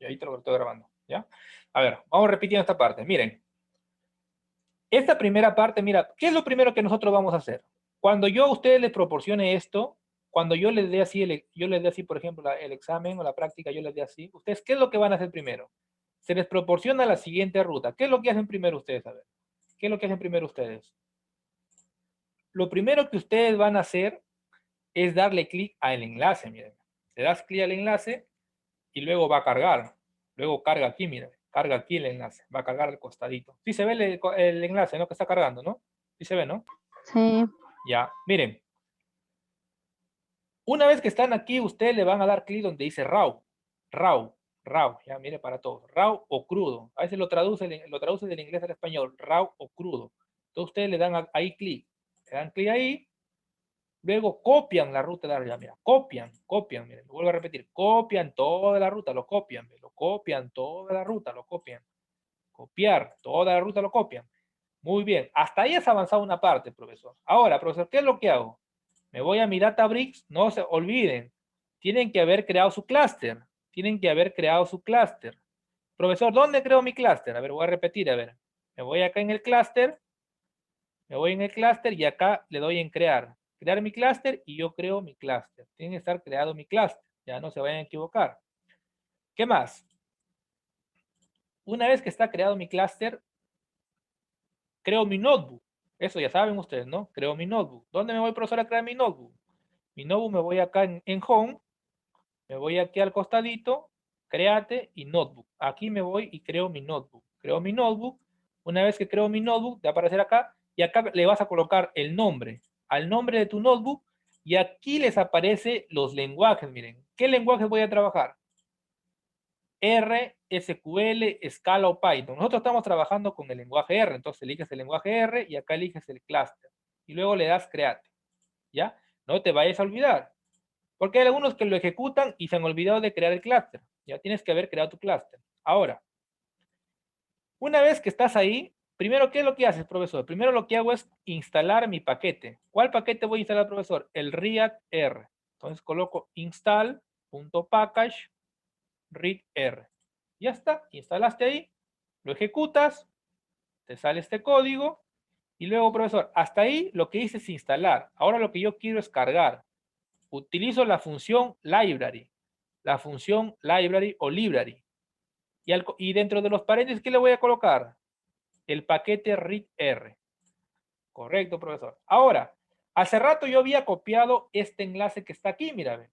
Y ahí te lo estoy grabando, ¿ya? A ver, vamos repitiendo esta parte. Miren, esta primera parte, mira, ¿qué es lo primero que nosotros vamos a hacer? Cuando yo a ustedes les proporcione esto, cuando yo les dé así, yo les dé así, por ejemplo, el examen o la práctica, yo les dé así, ¿ustedes qué es lo que van a hacer primero? Se les proporciona la siguiente ruta. ¿Qué es lo que hacen primero ustedes? A ver, ¿qué es lo que hacen primero ustedes? Lo primero que ustedes van a hacer es darle clic al enlace, miren. Le das clic al enlace y luego va a cargar. Luego carga aquí, miren. Carga aquí el enlace. Va a cargar al costadito. Sí se ve el enlace, ¿no? Que está cargando, ¿no? Sí se ve, ¿no? Sí. Ya, miren. Una vez que están aquí, ustedes le van a dar clic donde dice RAW. RAW. RAW. Ya, mire para todos. RAW o crudo. A veces lo traduce del inglés al español. RAW o crudo. Entonces ustedes le dan ahí clic. Le dan clic ahí. Luego copian la ruta de arriba, mira, copian, miren, lo vuelvo a repetir, copian toda la ruta, lo copian toda la ruta, lo copian. Copiar, toda la ruta lo copian. Muy bien, hasta ahí has avanzado una parte, profesor. Ahora, profesor, ¿qué es lo que hago? Me voy a mi Databricks, no se olviden, tienen que haber creado su clúster, tienen que haber creado su clúster. Profesor, ¿dónde creo mi clúster? A ver, voy a repetir, a ver. Me voy acá en el clúster, me voy en el clúster y acá le doy en crear. Crear mi clúster y yo creo mi clúster. Tiene que estar creado mi clúster. Ya no se vayan a equivocar. ¿Qué más? Una vez que está creado mi clúster, creo mi notebook. Eso ya saben ustedes, ¿no? Creo mi notebook. ¿Dónde me voy, profesor, a crear mi notebook? Mi notebook me voy acá en Home, me voy aquí al costadito, Créate y Notebook. Aquí me voy y creo mi notebook. Creo mi notebook. Una vez que creo mi notebook, te va a aparecer acá y acá le vas a colocar el nombre, al nombre de tu notebook y aquí les aparece los lenguajes. Miren, ¿qué lenguaje voy a trabajar? R, SQL, Scala o Python. Nosotros estamos trabajando con el lenguaje R, entonces eliges el lenguaje R y acá eliges el clúster y luego le das Create. ¿Ya? No te vayas a olvidar. Porque hay algunos que lo ejecutan y se han olvidado de crear el clúster. Ya tienes que haber creado tu clúster. Ahora, una vez que estás ahí, primero, ¿qué es lo que haces, profesor? Primero lo que hago es instalar mi paquete. ¿Cuál paquete voy a instalar, profesor? El readr. Entonces coloco install.package readr. Ya está, instalaste ahí, lo ejecutas, te sale este código y luego, profesor, hasta ahí lo que hice es instalar. Ahora lo que yo quiero es cargar. Utilizo la función library. La función library o library. Y dentro de los paréntesis, ¿qué le voy a colocar? El paquete readr. Correcto, profesor. Ahora, hace rato yo había copiado este enlace que está aquí, mira,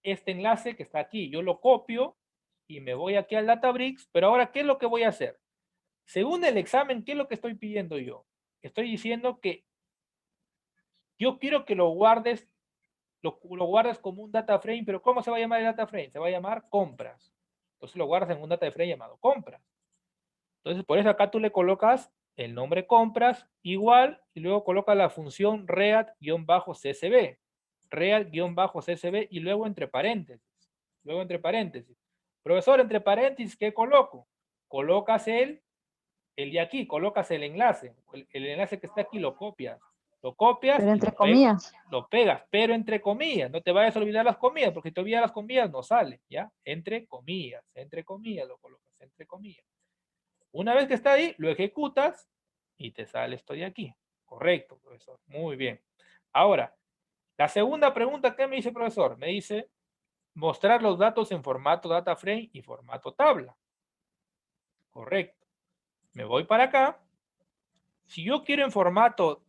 este enlace que está aquí, yo lo copio y me voy aquí al Databricks, pero ahora, ¿qué es lo que voy a hacer? Según el examen, ¿qué es lo que estoy pidiendo yo? Estoy diciendo que yo quiero que lo guardes como un data frame, pero ¿cómo se va a llamar el data frame? Se va a llamar compras. Entonces lo guardas en un data frame llamado compras. Entonces por eso acá tú le colocas el nombre compras igual y luego colocas la función read-csv. Read-csv y luego entre paréntesis. Luego entre paréntesis. Profesor, entre paréntesis, ¿qué coloco? Colocas el de aquí, colocas el enlace. El enlace que está aquí lo copias. Lo copias Pero y entre comillas. lo pegas, pero entre comillas. No te vayas a olvidar las comillas, porque si te olvidas las comillas no sale, ¿ya? Entre comillas lo colocas, entre comillas. Una vez que está ahí, lo ejecutas y te sale esto de aquí. Correcto, profesor. Muy bien. Ahora, la segunda pregunta que me dice el profesor, me dice mostrar los datos en formato data frame y formato tabla. Correcto. Me voy para acá. Si yo quiero en formato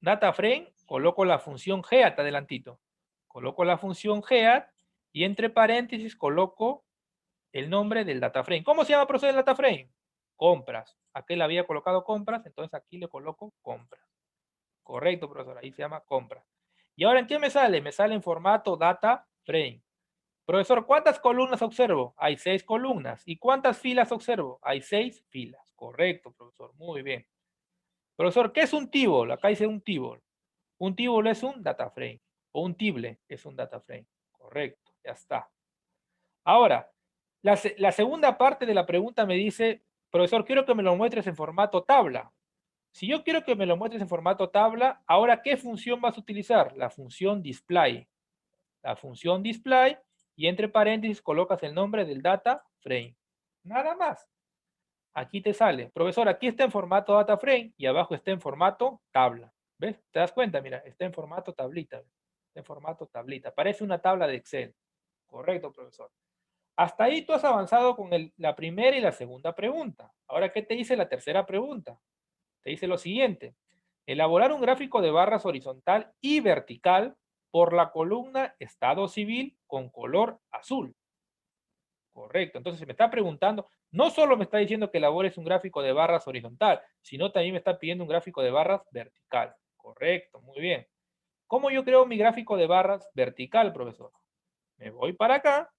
data frame, coloco la función head adelantito. Coloco la función head y entre paréntesis coloco el nombre del data frame. ¿Cómo se llama el proceso del data frame? Compras. Aquí le había colocado compras, entonces aquí le coloco compras. Correcto, profesor, ahí se llama compras. ¿Y ahora en qué me sale? Me sale en formato data frame. Profesor, ¿cuántas columnas observo? Hay 6 columnas. ¿Y cuántas filas observo? Hay 6 filas. Correcto, profesor, muy bien. Profesor, ¿qué es un tibble? Acá dice un tibble. Un tibble es un data frame. O un tible es un data frame. Correcto, ya está. Ahora, la segunda parte de la pregunta me dice, profesor, quiero que me lo muestres en formato tabla. Si yo quiero que me lo muestres en formato tabla, ahora, ¿qué función vas a utilizar? La función display. La función display, y entre paréntesis colocas el nombre del data frame. Nada más. Aquí te sale, profesor, aquí está en formato data frame y abajo está en formato tabla. ¿Ves? ¿Te das cuenta? Mira, está en formato tablita. Está en formato tablita. Parece una tabla de Excel. Correcto, profesor. Hasta ahí tú has avanzado con la primera y la segunda pregunta. Ahora, ¿qué te dice la tercera pregunta? Te dice lo siguiente. Elaborar un gráfico de barras horizontal y vertical por la columna estado civil con color azul. Correcto. Entonces, se me está preguntando, no solo me está diciendo que elabores un gráfico de barras horizontal, sino también me está pidiendo un gráfico de barras vertical. Correcto, muy bien. ¿Cómo yo creo mi gráfico de barras vertical, profesor? Me voy para acá.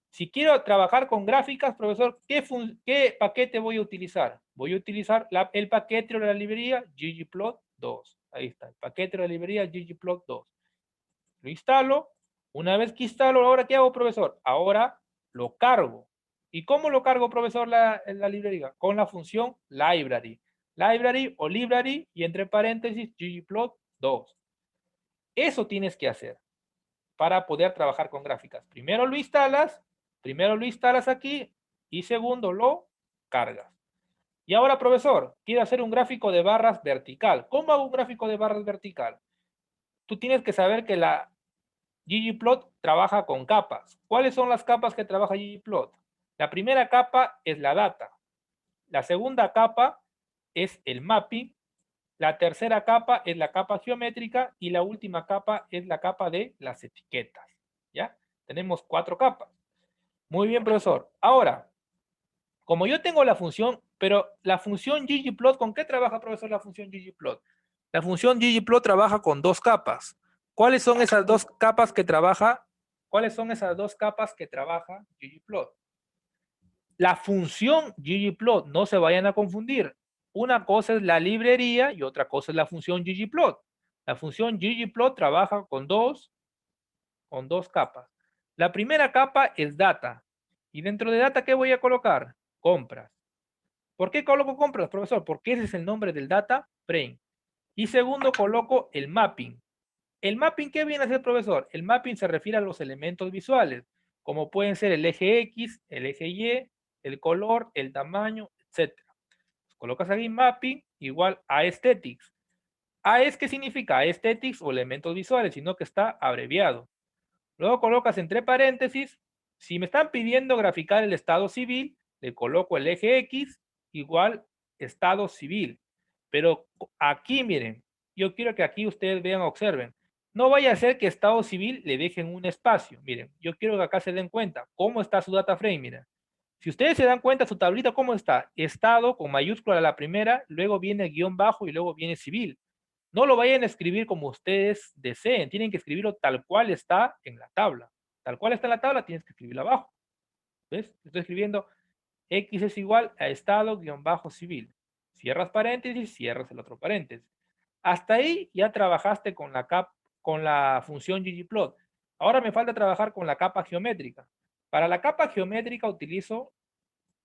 Si quiero trabajar con gráficas, profesor, ¿qué paquete voy a utilizar? Voy a utilizar el paquete de la librería ggplot2. Ahí está, el paquete de la librería ggplot2. Lo instalo. Una vez que instalo, ¿ahora qué hago, profesor? Ahora lo cargo. ¿Y cómo lo cargo, profesor, la librería? Con la función library. Library o library y entre paréntesis ggplot2. Eso tienes que hacer para poder trabajar con gráficas. Primero lo instalas aquí y segundo lo cargas. Y ahora, profesor, quiero hacer un gráfico de barras vertical. ¿Cómo hago un gráfico de barras vertical? Tú tienes que saber que la ggplot trabaja con capas. ¿Cuáles son las capas que trabaja ggplot? La primera capa es la data. La segunda capa es el mapping. La tercera capa es la capa geométrica y la última capa es la capa de las etiquetas. ¿Ya? Tenemos 4 capas. Muy bien, profesor. Ahora, como yo tengo la función, pero la función ggplot, ¿con qué trabaja, profesor, la función ggplot? La función ggplot trabaja con 2 capas. ¿Cuáles son esas 2 capas que trabaja? ¿Cuáles son esas 2 capas que trabaja ggplot? La función ggplot, no se vayan a confundir. Una cosa es la librería y otra cosa es la función ggplot. La función ggplot trabaja con dos capas. La primera capa es data. Y dentro de data, ¿qué voy a colocar? Compras. ¿Por qué coloco compras, profesor? Porque ese es el nombre del data frame. Y segundo, coloco el mapping. ¿El mapping qué viene a ser, profesor? El mapping se refiere a los elementos visuales, como pueden ser el eje X, el eje Y, el color, el tamaño, etc. Colocas aquí mapping igual a aesthetics. ¿AES qué significa? Aesthetics o elementos visuales, sino que está abreviado. Luego colocas entre paréntesis, si me están pidiendo graficar el estado civil, le coloco el eje X igual estado civil. Pero aquí, miren, yo quiero que aquí ustedes vean, observen. No vaya a ser que estado civil le dejen un espacio. Miren, yo quiero que acá se den cuenta cómo está su data frame, miren. Si ustedes se dan cuenta, su tablita, ¿cómo está? Estado con mayúscula la primera, luego viene guión bajo y luego viene civil. No lo vayan a escribir como ustedes deseen, tienen que escribirlo tal cual está en la tabla. Tal cual está en la tabla, tienes que escribirlo abajo. ¿Ves? Estoy escribiendo X es igual a estado-civil. Cierras paréntesis, cierras el otro paréntesis. Hasta ahí ya trabajaste con la función ggplot. Ahora me falta trabajar con la capa geométrica. Para la capa geométrica utilizo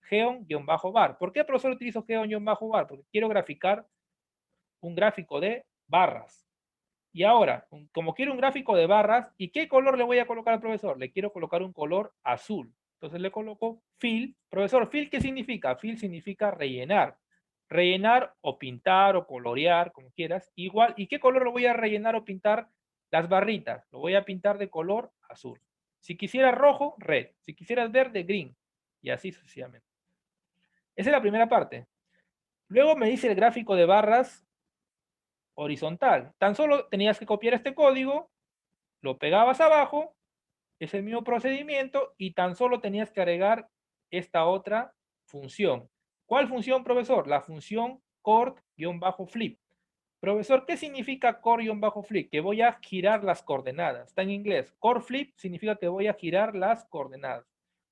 geon-bar. ¿Por qué, profesor, utilizo geon-bar? Porque quiero graficar un gráfico de barras. Y ahora, como quiero un gráfico de barras, ¿y qué color le voy a colocar al profesor? Le quiero colocar un color azul. Entonces le coloco fill. Profesor, fill, ¿qué significa? Fill significa rellenar. Rellenar o pintar o colorear, como quieras. Igual, ¿y qué color lo voy a rellenar o pintar? Las barritas. Lo voy a pintar de color azul. Si quisiera rojo, red. Si quisieras verde, green. Y así sucesivamente. Esa es la primera parte. Luego me dice el gráfico de barras horizontal. Tan solo tenías que copiar este código, lo pegabas abajo, es el mismo procedimiento y tan solo tenías que agregar esta otra función. ¿Cuál función, profesor? La función cord-flip. Profesor, ¿qué significa cord-flip? Que voy a girar las coordenadas. Está en inglés. Cord flip significa que voy a girar las coordenadas.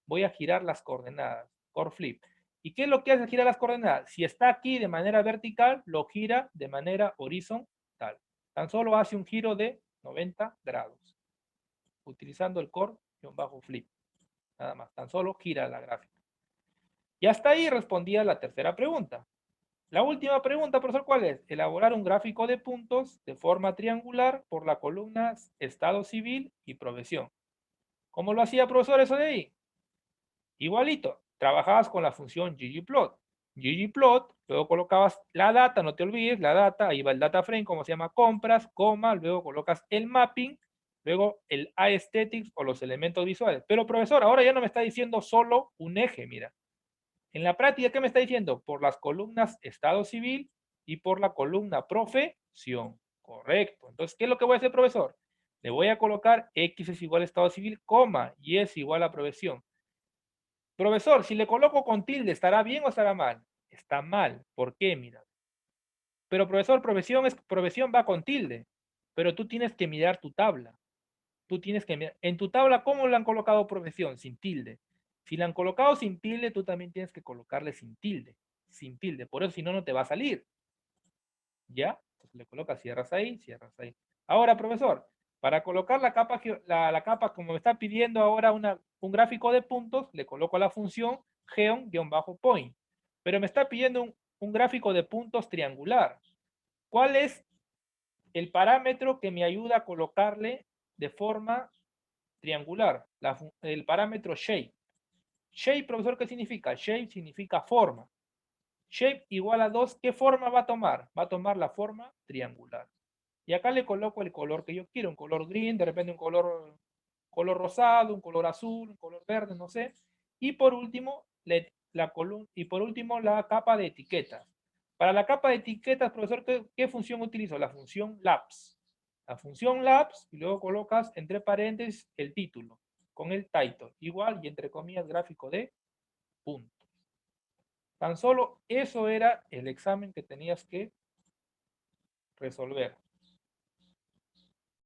Voy a girar las coordenadas. Cord flip. ¿Y qué es lo que hace girar las coordenadas? Si está aquí de manera vertical, lo gira de manera horizontal. Tan solo hace un giro de 90 grados. Utilizando el cord-flip. Nada más. Tan solo gira la gráfica. Y hasta ahí respondía la tercera pregunta. La última pregunta, profesor, ¿cuál es? Elaborar un gráfico de puntos de forma triangular por las columnas estado civil y profesión. ¿Cómo lo hacía, profesor, eso de ahí? Igualito, trabajabas con la función ggplot. ggplot, luego colocabas la data, no te olvides, la data, ahí va el data frame, como se llama, compras, coma, luego colocas el mapping, luego el aesthetics o los elementos visuales. Pero profesor, ahora ya no me está diciendo solo un eje, mira. En la práctica, ¿qué me está diciendo? Por las columnas estado civil y por la columna profesión. Correcto. Entonces, ¿qué es lo que voy a hacer, profesor? Le voy a colocar X es igual a estado civil, coma, Y es igual a profesión. Profesor, si le coloco con tilde, ¿estará bien o estará mal? Está mal. ¿Por qué? Mira. Pero profesor, profesión va con tilde. Pero tú tienes que mirar tu tabla. Tú tienes que mirar. En tu tabla, ¿cómo le han colocado profesión? Sin tilde. Si le han colocado sin tilde, tú también tienes que colocarle sin tilde. Sin tilde. Por eso, si no, no te va a salir. ¿Ya? Entonces le colocas, cierras ahí, cierras ahí. Ahora, profesor, para colocar la capa, la capa como me está pidiendo ahora un gráfico de puntos, le coloco la función geon-point. Pero me está pidiendo un gráfico de puntos triangular. ¿Cuál es el parámetro que me ayuda a colocarle de forma triangular? El parámetro shape. Shape, profesor, ¿qué significa? Shape significa forma. Shape igual a 2, ¿qué forma va a tomar? Va a tomar la forma triangular. Y acá le coloco el color que yo quiero, un color green, de repente un color rosado, un color azul, un color verde, no sé. Y por último, la capa de etiquetas. Para la capa de etiquetas, profesor, ¿qué función utilizo? La función labs. La función labs, y luego colocas entre paréntesis el título, con el title, igual y entre comillas gráfico de puntos. Tan solo eso era el examen que tenías que resolver.